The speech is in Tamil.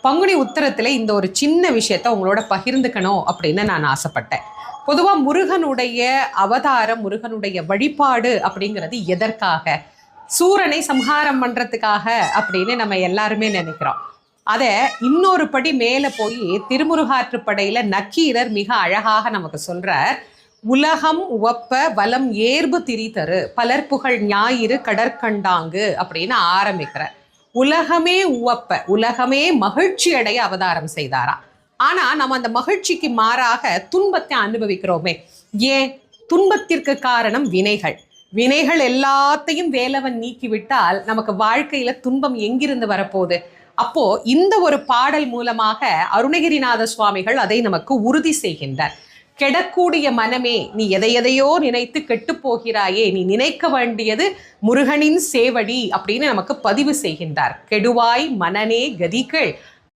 பங்குனி உத்திரத்தில் இந்த ஒரு சின்ன விஷயத்த உங்களோட பகிர்ந்துக்கணும் அப்படின்னு நான் ஆசைப்பட்டேன். பொதுவாக முருகனுடைய அவதாரம், முருகனுடைய வழிபாடு அப்படிங்கிறது எதற்காக? சூரனை சம்ஹாரம் பண்ணுறதுக்காக அப்படின்னு நம்ம எல்லாருமே நினைக்கிறோம். அதை இன்னொரு படி மேலே போய் திருமுருகாற்றுப்படையில் நக்கீரர் மிக அழகாக நமக்கு சொல்கிறார். உலகம் உவப்ப வலம் ஏர்பு திரிதரு பலர்புகழ் ஞாயிறு கடற்கண்டாங்கு அப்படின்னு ஆரம்பிக்கிறார். உலகமே உவப்ப, உலகமே மகிழ்ச்சி அடைய அவதாரம் செய்தாரா. ஆனா நம்ம அந்த மகிழ்ச்சிக்கு மாறாக துன்பத்தை அனுபவிக்கிறோமே. ஏன்? துன்பத்திற்கு காரணம் வினைகள். வினைகள் எல்லாத்தையும் வேலவன் நீக்கிவிட்டால் நமக்கு வாழ்க்கையில துன்பம் எங்கிருந்து வரப்போகுது? அப்போ இந்த ஒரு பாடல் மூலமாக அருணகிரிநாத சுவாமிகள் அதை நமக்கு உறுதி செய்கின்றார். கெடக்கூடிய மனமே, நீ எதையோ நினைத்து கெட்டு போகிறாயே, நீ நினைக்க வேண்டியது முருகனின் சேவடி அப்படின்னு நமக்கு பதிவு செய்கின்றார். கெடுவாய் மனனே கதிகள்